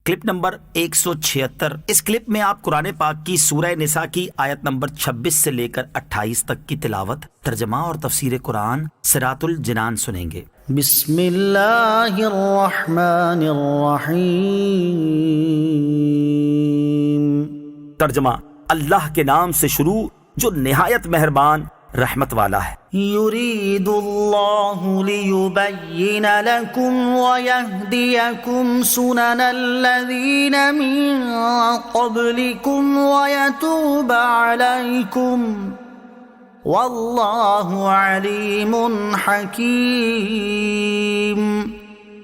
Clip number 176۔ اس clip میں آپ قرآن پاک کی سورہ نساء کی آیت نمبر 26 سے لے کر 28 تک کی تلاوت، ترجمہ اور تفسیر قرآن صراط الجنان سنیں گے۔ بسم اللہ الرحمن الرحیم۔ ترجمہ: اللہ کے نام سے شروع جو نہایت مہربان رحمت والا ہے۔ یرید اللہ لیبین لکم ویہدیکم سنن الذین من قبلکم ویتوب علیکم واللہ علیم حکیم۔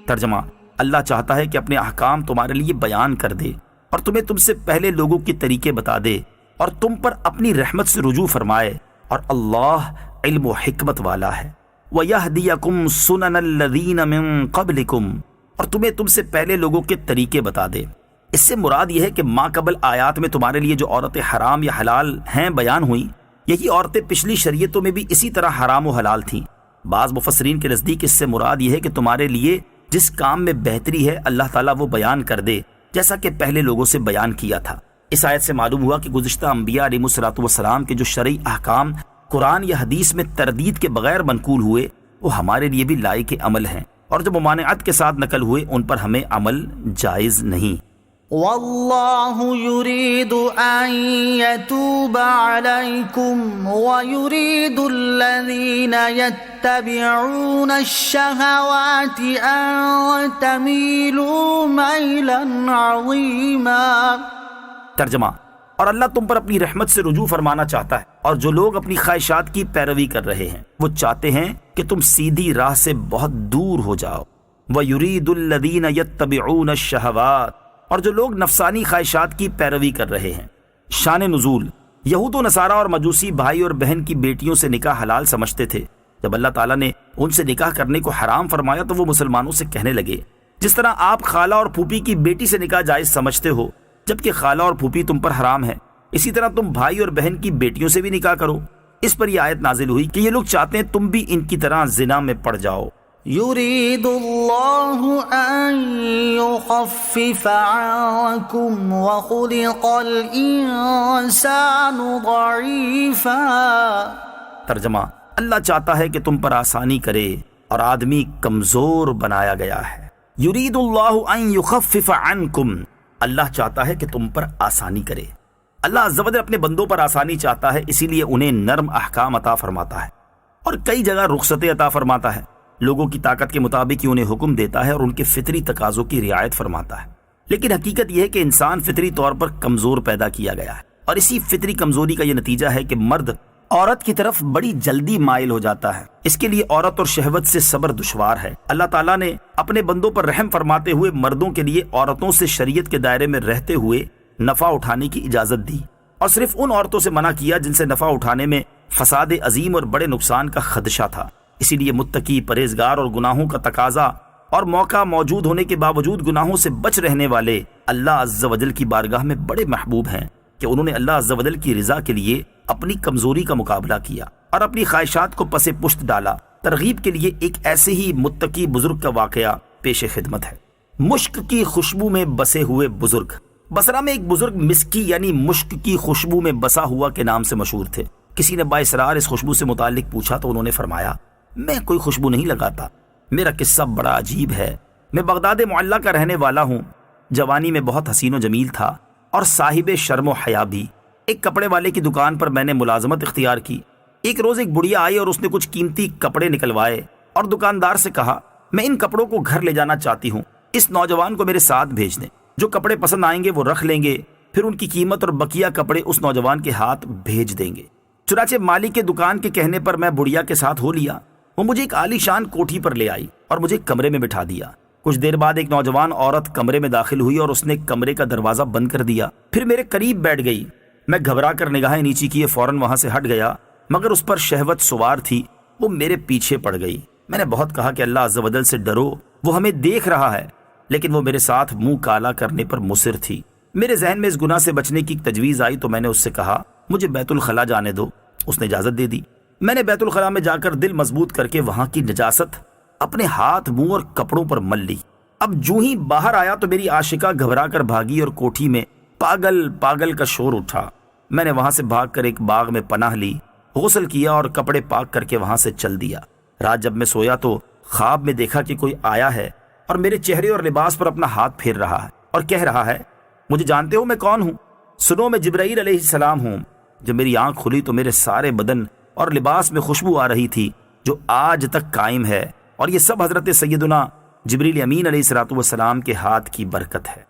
ترجمہ: اللہ چاہتا ہے کہ اپنے احکام تمہارے لیے بیان کر دے اور تمہیں تم سے پہلے لوگوں کے طریقے بتا دے اور تم پر اپنی رحمت سے رجوع فرمائے، اور اللہ علم و حکمت والا ہے۔ وَيَهْدِيَكُمْ سُنَنَ الَّذِينَ مِن قَبْلِكُمْ، اور تمہیں تم سے پہلے لوگوں کے طریقے بتا دے۔ اس سے مراد یہ ہے کہ ما قبل آیات میں تمہارے لیے جو عورتیں حرام یا حلال ہیں بیان ہوئیں، یہی عورتیں پچھلی شریعتوں میں بھی اسی طرح حرام و حلال تھیں۔ بعض مفسرین کے نزدیک اس سے مراد یہ ہے کہ تمہارے لیے جس کام میں بہتری ہے اللہ تعالیٰ وہ بیان کر دے، جیسا کہ پہلے لوگوں سے بیان کیا تھا۔ اس آیت سے معلوم ہوا کہ گزشتہ انبیاء علیہ الصلوۃ والسلام کے جو شرعی احکام قرآن یا حدیث میں تردید کے بغیر منقول ہوئے، وہ ہمارے لیے بھی لائق عمل ہیں، اور جو ممانعت کے ساتھ نقل ہوئے ان پر ہمیں عمل جائز نہیں۔ واللہ یرید ان یتوب علیکم ویرید الذین یتبعون الشہوات ان تمیلوا میلا عظیما۔ ترجمہ: اور اللہ تم پر اپنی رحمت سے رجوع فرمانا چاہتا ہے، اور جو لوگ اپنی خواہشات کی پیروی کر رہے ہیں وہ چاہتے ہیں کہ تم سیدھی راہ سے بہت دور ہو جاؤ۔ وَيُرِيدُ الَّذِينَ يَتَّبِعُونَ الشَّهَوَاتِ، اور جو لوگ نفسانی خواہشات کی پیروی کر رہے ہیں۔ شان نزول: یہود و نصارہ اور مجوسی بھائی اور بہن کی بیٹیوں سے نکاح حلال سمجھتے تھے۔ جب اللہ تعالیٰ نے ان سے نکاح کرنے کو حرام فرمایا تو وہ مسلمانوں سے کہنے لگے، جس طرح آپ خالہ اور پھوپھی کی بیٹی سے نکاح جائز سمجھتے ہو جبکہ خالہ اور پھوپھی تم پر حرام ہے، اسی طرح تم بھائی اور بہن کی بیٹیوں سے بھی نکاح کرو۔ اس پر یہ آیت نازل ہوئی کہ یہ لوگ چاہتے ہیں تم بھی ان کی طرح زنا میں پڑ جاؤ۔ یرید اللہ ان یخفف عنکم وخلق الانسان ضعیفا۔ ترجمہ: اللہ چاہتا ہے کہ تم پر آسانی کرے اور آدمی کمزور بنایا گیا ہے۔ یرید اللہ ان یخفف عنکم، اللہ چاہتا ہے کہ تم پر آسانی کرے۔ اللہ عز و جل اپنے بندوں پر آسانی چاہتا ہے، اسی لیے انہیں نرم احکام عطا فرماتا ہے اور کئی جگہ رخصتیں عطا فرماتا ہے۔ لوگوں کی طاقت کے مطابق ہی انہیں حکم دیتا ہے اور ان کے فطری تقاضوں کی رعایت فرماتا ہے۔ لیکن حقیقت یہ ہے کہ انسان فطری طور پر کمزور پیدا کیا گیا ہے، اور اسی فطری کمزوری کا یہ نتیجہ ہے کہ مرد عورت کی طرف بڑی جلدی مائل ہو جاتا ہے۔ اس کے لیے عورت اور شہوت سے صبر دشوار ہے۔ اللہ تعالیٰ نے اپنے بندوں پر رحم فرماتے ہوئے مردوں کے لیے عورتوں سے شریعت کے دائرے میں رہتے ہوئے نفع اٹھانے کی اجازت دی، اور صرف ان عورتوں سے منع کیا جن سے نفع اٹھانے میں فساد عظیم اور بڑے نقصان کا خدشہ تھا۔ اسی لیے متقی، پرہیزگار اور گناہوں کا تقاضا اور موقع موجود ہونے کے باوجود گناہوں سے بچ رہنے والے اللہ عز و جل کی بارگاہ میں بڑے محبوب ہیں کہ انہوں نے اللہ عز و جل کی رضا کے لیے اپنی کمزوری کا مقابلہ کیا اور اپنی خواہشات کو پس پشت ڈالا۔ ترغیب کے لیے ایک ایسے ہی متقی بزرگ کا واقعہ پیش خدمت ہے۔ مشک کی خوشبو میں بسے ہوئے بزرگ۔ بصرہ میں ایک بزرگ مسکی یعنی مشک کی خوشبو میں بسا ہوا کے نام سے مشہور تھے۔ کسی نے بااصرار اس خوشبو سے متعلق پوچھا تو انہوں نے فرمایا، میں کوئی خوشبو نہیں لگاتا، میرا قصہ بڑا عجیب ہے۔ میں بغداد معلیٰ کا رہنے والا ہوں، جوانی میں بہت حسین و جمیل تھا اور صاحب شرم و حیا بھی۔ ایک کپڑے والے کی دکان پر میں نے ملازمت اختیار کی۔ ایک روز ایک بڑھیا آئی اور اس نے کچھ قیمتی کپڑے نکلوائے اور دکاندار سے کہا، میں ان کپڑوں کو گھر لے جانا چاہتی ہوں، اس نوجوان کو میرے ساتھ بھیج دیں، جو کپڑے پسند آئیں گے وہ رکھ لیں گے، پھر ان کی قیمت اور بقیہ کپڑے اس نوجوان کے ہاتھ بھیج دیں گے۔ چنانچہ مالک کے دکان کے کہنے پر میں بڑھیا کے ساتھ ہو لیا۔ وہ مجھے ایک عالی شان کوٹھی پر لے آئی اور مجھے کمرے میں بٹھا دیا۔ کچھ دیر بعد ایک نوجوان عورت کمرے میں داخل ہوئی اور اس نے کمرے کا دروازہ بند کر دیا، پھر میرے قریب بیٹھ گئی۔ میں گھبرا کر نگاہیں نیچی کیے فوراً وہاں سے ہٹ گیا، مگر اس پر شہوت سوار تھی، وہ میرے پیچھے پڑ گئی۔ میں نے بہت کہا کہ اللہ عز و جل سے ڈرو، وہ ہمیں دیکھ رہا ہے، لیکن وہ میرے ساتھ منہ کالا کرنے پر مصر تھی۔ میرے ذہن میں اس گناہ سے بچنے کی تجویز آئی تو میں نے اس سے کہا، مجھے بیت الخلاء جانے دو۔ اس نے اجازت دے دی۔ میں نے بیت الخلاء میں جا کر دل مضبوط کر کے وہاں کی نجاست اپنے ہاتھ، منہ اور کپڑوں پر مل لی۔ اب جو ہی باہر آیا تو میری عاشقہ گھبرا کر بھاگی اور کوٹھی میں پاگل پاگل کا شور اٹھا۔ میں نے وہاں سے بھاگ کر ایک باغ میں پناہ لی، غسل کیا اور کپڑے پاک کر کے وہاں سے چل دیا۔ رات جب میں سویا تو خواب میں دیکھا کہ کوئی آیا ہے اور میرے چہرے اور لباس پر اپنا ہاتھ پھیر رہا ہے اور کہہ رہا ہے، مجھے جانتے ہو میں کون ہوں؟ سنو، میں جبرائیل علیہ السلام ہوں۔ جب میری آنکھ کھلی تو میرے سارے بدن اور لباس میں خوشبو آ رہی تھی جو آج تک قائم ہے، اور یہ سب حضرت سیدنا جبریل امین علیہ الصلوۃ والسلام کے ہاتھ کی برکت ہے۔